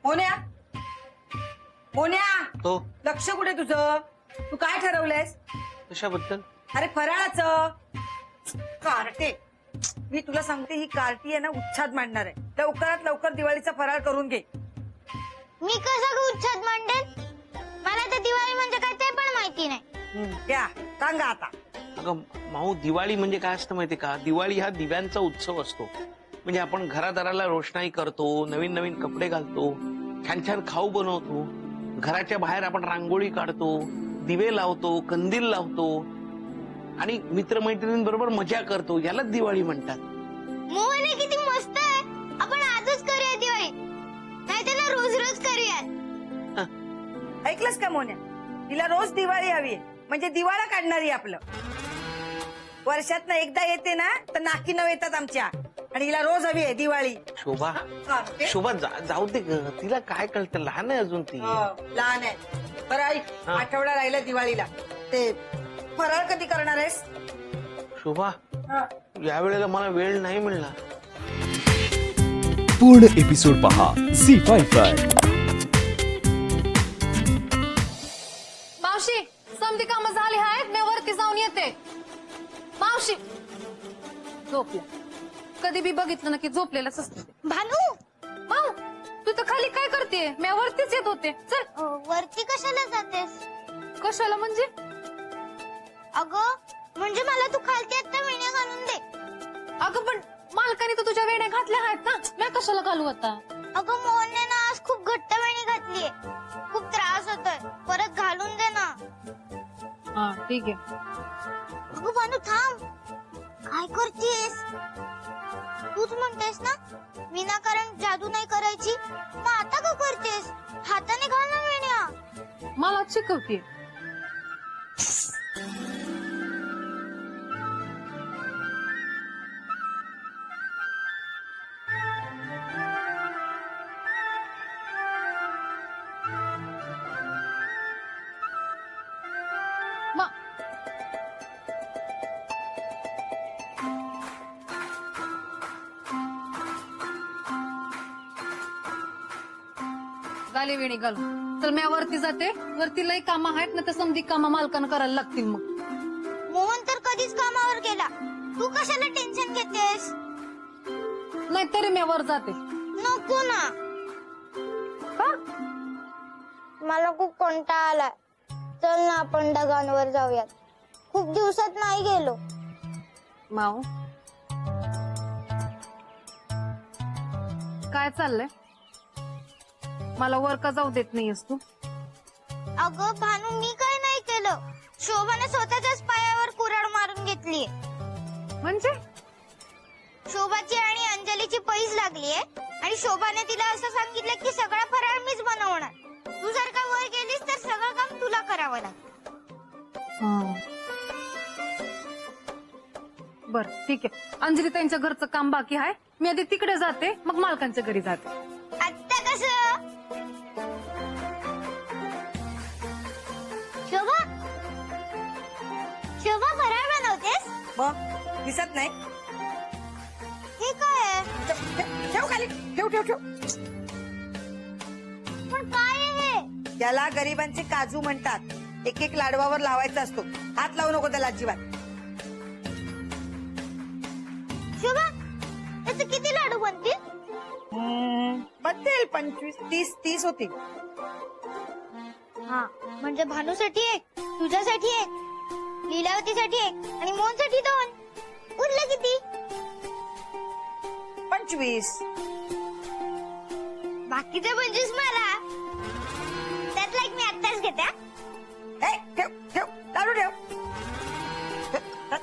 मोन्या मोन्या तो लक्ष कुठे तुझं? तू काय ठरवलंयस? कशाबद्दल? अरे फराळाचं. कार्टे, मी तुला सांगते ही कार्टी आहे ना उच्छाद मांडणार आहे. लवकरात लवकर दिवाळीचा फराळ करून घे. मी कसं उच्छाद मांडेल? मला तर दिवाळी म्हणजे काय ते पण माहिती नाही. त्या सांगा आता. अगं माऊ, दिवाळी म्हणजे काय असतं माहितीये का? दिवाळी हा दिव्यांचा उत्सव असतो. म्हणजे आपण घरादाराला रोषणाई करतो, नवीन नवीन कपडे घालतो, छान छान खाऊ बनवतो, घराच्या बाहेर आपण रांगोळी काढतो, दिवे लावतो, कंदील लावतो आणि मित्रमैत्रिणींबरोबर मजा करतो. यालाच दिवाळी म्हणतात. मोहन हे किती मस्त आहे. आपण आजच करूया दिवाळी, नाही तर ना रोज रोज करूया. ऐकलंस का मोन्या? तिला रोज दिवाळी हवी आहे, म्हणजे दिवाळा काढणारी आपलं. वर्षातनं एकदा येते ना तर नाकी नव येतात आमच्या, आणि हिला रोज हवी आहे दिवाळी. शोभा कार्टे? शोभा जाऊ दे ग, तिला काय कळतं, लहान आहे अजून ती. लहान आहे. बरं ऐक, हा. आठवडा राहिला दिवाळीला. ते फराळ कधी करणार आहेस? शोभा या वेळेला मला वेळ नाही मिळणार. पूर्ण एपिसोड पहा झी5 मावशी समधी कामं झाली आहेत, मी वरती जाऊन येते. मावशी झोपल्या. कधी बी बघितलं ना की झोपलेलंच असते. भानू, माऊ तू तर खाली काय करते? मी वरतीच येत होते. चल. वरती कशाला जातेस? कशाला म्हणजे? अगं म्हणजे मला तू खालती आता वेण्या घालून दे. अगं पण मालकाने तर तुझ्या वेण्या घातल्या आहेत ना, मी कशाला घालू आता? अगं मोहनने ना आज खूप घट्ट वेणी घातलीये, खूप त्रास होतोय, परत घालून दे ना. हा ठीक आहे. अगं भानू थांब, काय करतेस? तूच म्हणतेस ना विनाकारण जादू नाही करायची, मग आता का करतेस? हाताने घाल ना वेण्या. मला शिकवते. गाली वेणी घालू. चल मी वरती जाते. वरती लई कामं आहेत ना, तर समधी कामं मालकानं करायला लागतील. मग मोहन तर कधीच कामावर गेला, तू कशाला टेन्शन घेतेस? नाही तरी मी वर जाते. नको ना. का? मला खूप कंटाळा आलाय. चल ना आपण ढगांवर जाऊयात, खूप दिवसात नाही गेलो. माऊ काय चाललंय? मला वर का जाऊ देत नाहीयेस तू? अगं भानू, मी काय नाही केलं. शोभाने स्वतःच्याच पायावर कुऱ्हाड मारून घेतलीये. म्हणजे शोभाची आणि अंजलीची पैज लागलीये, आणि शोभाने तिला असं सांगितलं की सगळा फराळ मीच बनवणार. तू जर का वर गेलीस तर सगळं काम तुला करावं लागेल. बर ठीक आहे. अंजली त्यांच्या घरचं काम बाकी आहे, मी आधी तिकडे जाते, मग मालकांच्या घरी जाते. आत्ता कसं? शोभा, शोभा फराळ बनवतेस? मग दिसत नाही? हे काय आहे? ठेव खाली, ठेव ठेव ठेव. पण काय आहे हे? याला गरिबांचे काजू म्हणतात. एक एक लाडवावर लावायचा असतो. हात लावू नको त्याला अजिबात. शोभा, त्याचे किती लाडू बनतील? बद्दल 25, 30 होतील. हा, म्हणजे भानूसाठी एक, तुझ्यासाठी एक, लीलावतीसाठी एक, आणि मोहनसाठी 2. उरले किती? 25. बाकीचे 25 मला. त्यातला एक मी आत्ताच घेते. हा? ए, ठेव ठेव लाडू ठेव. आ,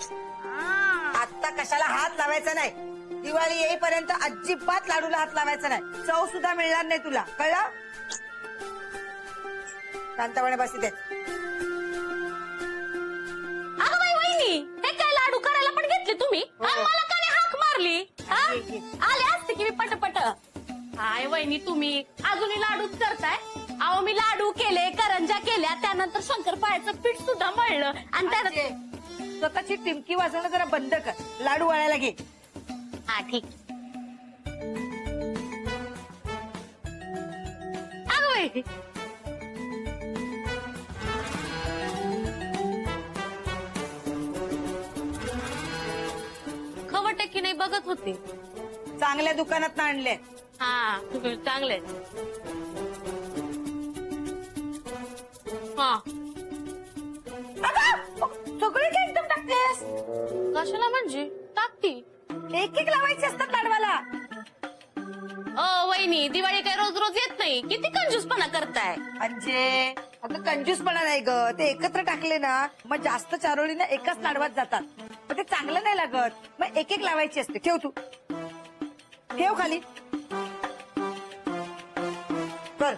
आता कशाला हात लावायचा नाही. दिवाळी येईपर्यंत अजिबात लाडूला हात लावायचा नाही. चव सुद्धा मिळणार नाही तुला, कळलं? शांतपणे बस इथे. अगं बाई वहिनी, हे काय लाडू करायला पण घेतले तुम्ही? मला का नाही हाक मारली? हा? आले असते की मी पटपट. हाय वहिनी, तुम्ही अजूनही लाडूच करताय? अहो मी लाडू केले, करंजा केल्या, त्यानंतर शंकरपाळ्याचं पीठ सुद्धा मळलं, आणि त्यात स्वतःची टिमकी वाजवणं जरा बंद कर. लाडू वळायला घे. हा ठीक. होय खवटे की नाही बघत होते. चांगल्या दुकानात आणले. हा चांगले. हा सगळे काय एकदम टाकतेस? कशाला म्हणजे टाकती. एक एक लावायचे असतात लाडवाला. वहिनी दिवाळी काय रोज रोज येत नाही. किती कंजूसपणा करताय. म्हणजे अगं कंजूसपणा नाही ग, ते एकत्र टाकले ना मग जास्त चारोळी ना एकाच लाडवात जातात. मग ते चांगलं नाही लागत. मग एक एक लावायची असते. ठेव तू, ठेव खाली कर.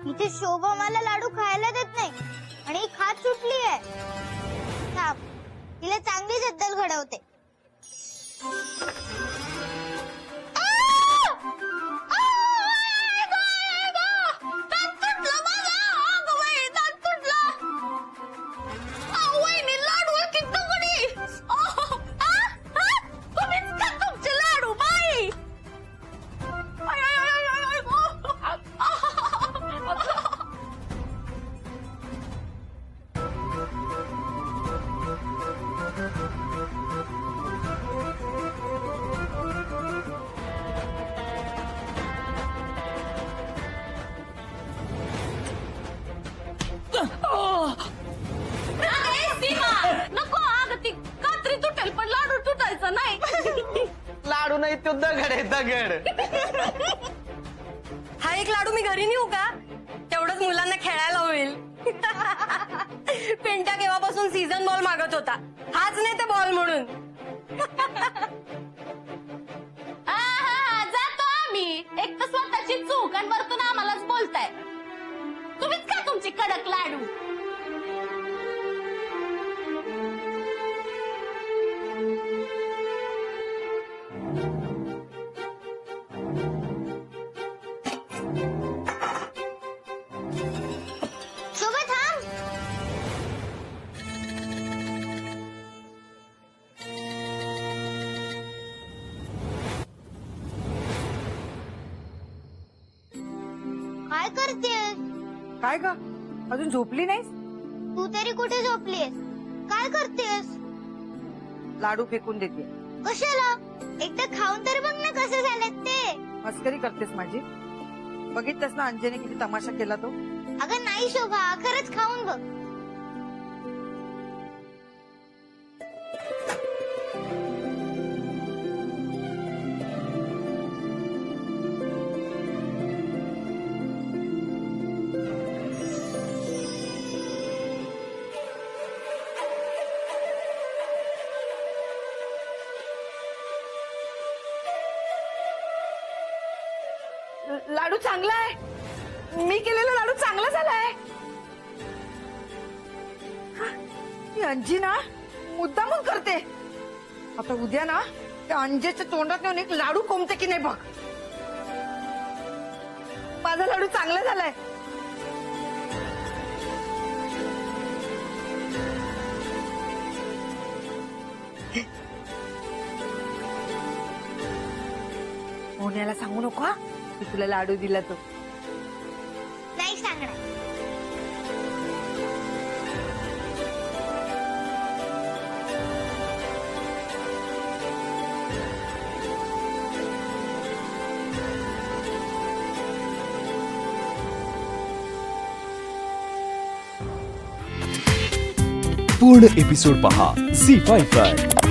इथे शोभा मला लाडू खायला देत नाही आणि ही खात सुटली आहे. थांब, तिला चांगली जद्दल घडवते. नको अगं ती कात्री तुटेल पण लाडू तुटायचा नाही. लाडू नाही तो दगड आहे दगड. हा एक लाडू मी घरी नेऊ का? तेवढंच मुलांना खेळायला होईल. पिंट्या केव्हापासून सीझन बॉल मागत होता. हाच नाही ते बॉल म्हणून. जातो आम्ही. एक तर स्वतःची चूक आणि वरतून आम्हालाच बोलताय. तुम्हीच का तुमची कडक लाडू. शोभा थांब. काय करतेस? काय ग, अजून झोपली नाहीस? तू तरी कुठे झोपलीस? काय करतेस? लाडू फेकून देते. कशाला? एकदा खाऊन तर बघ ना कसे झालेत ते. मस्करी करतेस माझी? बघितलंस ना अंजने किती तमाशा केला तो. अगं नाही शोभा, खरंच खाऊन बघ. लाडू चांगला आहे. मी केलेला लाडू चांगला झालाय. ही अंजी ना मुद्दामून करते. आता उद्या ना त्या अंजेच्या तोंडात नेऊन एक लाडू कोंबते की नाही बघ. माझा लाडू चांगला झालाय. मोन्याला सांगू नको हा की तुला लाडू दिला तो. नाही सांगणार. पूर्ण एपिसोड पहा झी5 वर.